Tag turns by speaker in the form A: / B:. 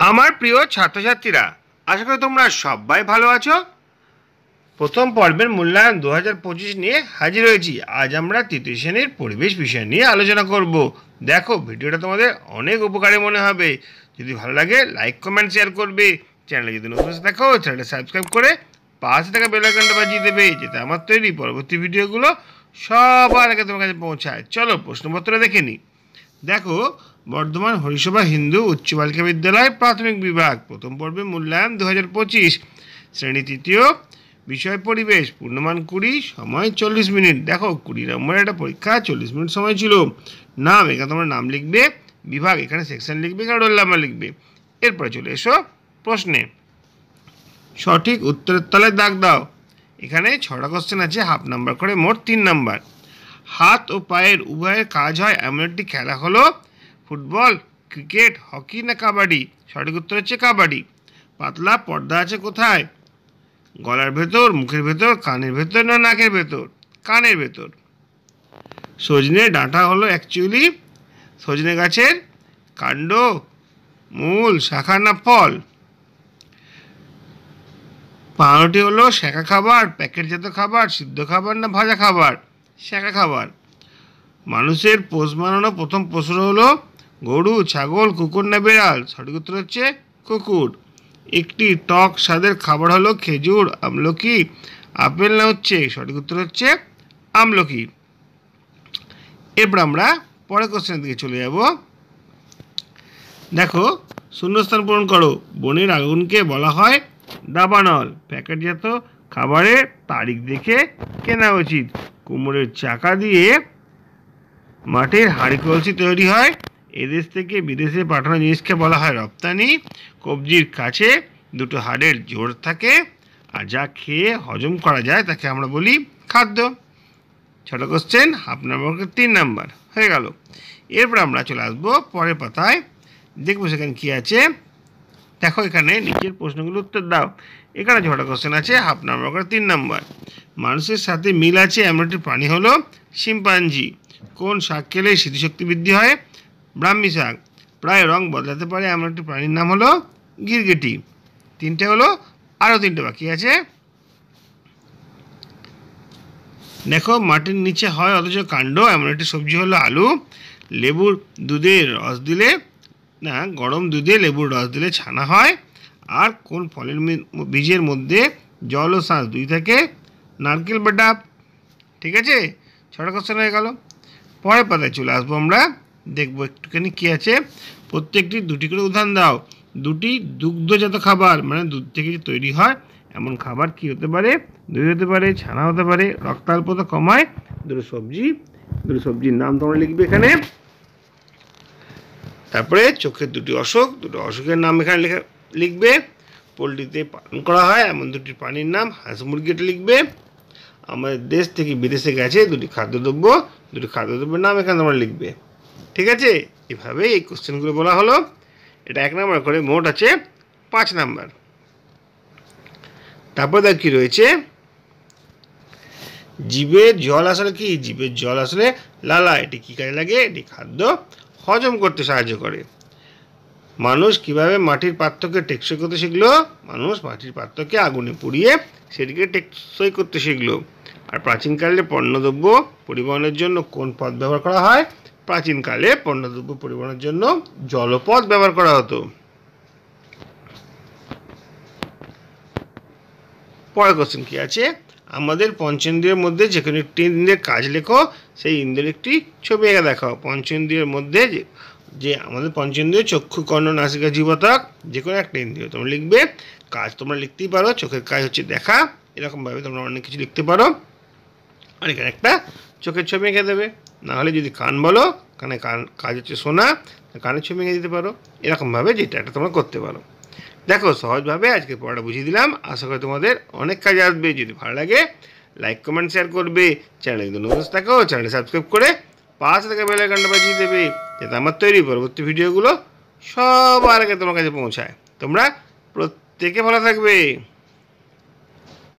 A: আমার প্রিয় ছাত্রছাত্রীরা, আশা করি তোমরা সবাই ভালো আছো। প্রথম পর্বের মূল্যায়ন 2025 নিয়ে হাজির হয়েছি। আজ আমরা তৃতীয় শ্রেণীর পরিবেশ বিষয় নিয়ে আলোচনা করব। দেখো, ভিডিওটা তোমাদের অনেক উপকারী মনে হবে। যদি ভালো লাগে লাইক কমেন্ট শেয়ার করবে। চ্যানেলে যদি নতুন দেখো, চ্যানেলটা সাবস্ক্রাইব করে পাশে থাকা বেল আইকনটা বাজিয়ে দেবে, যাতে আমার তৈরি পরবর্তী ভিডিওগুলো সবার আগে তোমার কাছে পৌঁছায়। চলো প্রশ্নপত্র দেখে নিই। দেখো, বর্ধমান হরিসভা হিন্দু উচ্চ বালিকা বিদ্যালয় প্রাথমিক বিভাগ, প্রথম পর্বে মূল্যায়ন 2025, শ্রেণী তৃতীয়, বিষয় পরিবেশ, পূর্ণমান 20, সময় 40 মিনিট। দেখো, 20 নম্বরের একটা পরীক্ষা, 40 মিনিট সময় ছিল। নাম, এখানে তোমরা নাম লিখবে, বিভাগ এখানে সেকশন লিখবে, এখানে রোল নাম্বার লিখবে। এরপরে চলে এসো প্রশ্নে। সঠিক উত্তরের তলায় দাগ দাও। এখানে 6টা কোশ্চেন আছে, হাফ নাম্বার করে, মোট 3 নাম্বার। হাত ও পায়ের উভয়ের কাজ হয় এমন একটি খেলা হলো ফুটবল, ক্রিকেট, হকি না কাবাডি? সঠিক উত্তর হচ্ছে কাবাডি। পাতলা পর্দা আছে কোথায়? গলার ভেতর, মুখের ভেতর, কানের ভেতর না নাকের ভেতর? কানের ভেতর। সজনে ডাঁটা হলো অ্যাকচুয়ালি সজনে গাছের কাণ্ড, মূল, শাখা না ফল? পাউরুটি হলো শাখা খাবার, প্যাকেটজাত খাবার, সিদ্ধ খাবার না ভাজা খাবার? শাখা খাবার। মানুষের পোষ মানানো প্রথম পশু হলো গরু, ছাগল, কুকুর না বেড়াল? সঠিক উত্তর হচ্ছে কুকুর। একটি টক স্বাদের খাবার হলো খেজুর, আমলকি, আপেল না হচ্ছে? সঠিক উত্তর হচ্ছে আমলকি। এরপর আমরা পরের কোশ্চেনের দিকে চলে যাব। দেখো, শূন্যস্থান পূরণ করো। বনের আগুনকে বলা হয় দাবানল। প্যাকেটজাত খাবারের তারিখ দেখে কেনা উচিত। কুমোরের চাকা দিয়ে মাটির হাঁড়ি কলসি তৈরি হয়। এদেশ থেকে বিদেশে পাঠানো জিনিসকে বলা হয় রপ্তানি। কবজির কাছে দুটো হাড়ের জোড় থাকে, আর যা খেয়ে হজম করা যায় তাকে আমরা বলি খাদ্য। 6টা কোশ্চেন, হাফ নাম্বার 3 নাম্বার হয়ে গেল। এরপর আমরা চলে আসবো পরের পাতায়, দেখবো সেখানে কী আছে। দেখো, এখানে নিচের প্রশ্নগুলো উত্তর দাও। এখানে 6টা কোশ্চেন আছে, হাফ নাম্বার করে 3 নাম্বার। মানুষের সাথে মিল আছে এমন একটি প্রাণী হলো শিম্পাঞ্জি। কোন শাক খেলে স্মৃতিশক্তি বৃদ্ধি হয়? ব্রাহ্মী শাক। প্রায় রং বদলাতে পারে এমন একটি প্রাণীর নাম হলো গিরগিটি। 3টে হলো, আরও 3টে বাকি আছে। দেখো, মাটির নিচে হয় অথচ কাণ্ড এমন একটি সবজি হলো আলু। লেবুর দুধে রস দিলে না, গরম দুধে লেবুর রস দিলে ছানা হয়। আর কোন ফলের বীজের মধ্যে জল ও শ্বাস দুই থাকে? নারকেল বা ডাব। ঠিক আছে, 6টা কোশ্চেন হয়ে গেল। পরের পাতায় চলে আসবো আমরা, দেখবো একটুখানি কী আছে। প্রত্যেকটি 2টি করে উদাহরণ দাও। 2টি দুগ্ধজাত খাবার, মানে দুধ থেকে তৈরি হয় এমন খাবার কি হতে পারে? দই হতে পারে, ছানা হতে পারে। রক্তাল্পতা কমায়। 2টো সবজির নাম তোমরা লিখবে এখানে। তারপরে চোখের 2টি অসুখ, 2টো অসুখের নাম এখানে লিখবে। পোলট্রিতে পালন করা হয় এমন 2টি প্রাণীর নাম, হাঁস মুরগিটা লিখবে। আমাদের দেশ থেকে বিদেশে গেছে 2টি খাদ্যদ্রব্য, 2টি খাদ্যদ্রব্যের নাম এখানে তোমরা লিখবে। ঠিক আছে, এভাবে এই কোশ্চেনগুলো বলা হলো। এটা 1 নাম্বার করে, মোট আছে 5 নাম্বার। তারপর দেখ কি রয়েছে। জিভের জল আসলে কি? জিভের জল আসলে লালা। এটি কী কাজে লাগে? এটি খাদ্য হজম করতে সাহায্য করে। মানুষ কিভাবে মাটির পাত্রকে টেকসই করতে শিখলো? মানুষ মাটির পাত্রকে আগুনে পুড়িয়ে সেটিকে টেকসই করতে শিখলো। আর প্রাচীনকালে পণ্যদ্রব্য পরিবহনের জন্য কোন পথ ব্যবহার করা হয়? প্রাচীনকালে পণ্যদ্রব্য পরিবহনের জন্য জলপথ ব্যবহার করা হতো। পরের কোশ্চেন কি আছে। আমাদের পঞ্চেন্দ্রিয়ের মধ্যে যে কোনো একটি ইন্দ্রিয়ের কাজ লেখো। সেই ইন্দ্রিয়ের একটি ছবি এঁকে দেখাও। পঞ্চেন্দ্রিয়ের মধ্যে যে আমাদের পঞ্চেন্দ্রিয় চক্ষু, কর্ণ, নাসিকা, জিহ্বা, যে কোনো একটা ইন্দ্রিয় তোমরা লিখবে। কাজ তোমরা লিখতেই পারো। চোখের কাজ হচ্ছে দেখা, এরকমভাবে তোমরা অনেক কিছু লিখতে পারো। আর এখানে একটা চোখের ছবি এঁকে দেবে। নাহলে যদি কান বলো, কাজ হচ্ছে শোনা, কানের ছবি এঁকে দিতে পারো। এরকমভাবে যেটা একটা তোমরা করতে পারো। দেখো, সহজভাবে আজকে পড়াটা বুঝিয়ে দিলাম। আশা করি তোমাদের অনেক কাজে আসবে। যদি ভালো লাগে লাইক কমেন্ট শেয়ার করবে। চ্যানেলে যদি নতুন থাকো, চ্যানেলে সাবস্ক্রাইব করে পাশে থাকা বেল আইকনটা বাজিয়ে দেবে, যাতে আমার তৈরি পরবর্তী ভিডিওগুলো সবার আগে তোমার কাছে পৌঁছায়। তোমরা প্রত্যেকে ভালো থাকবে।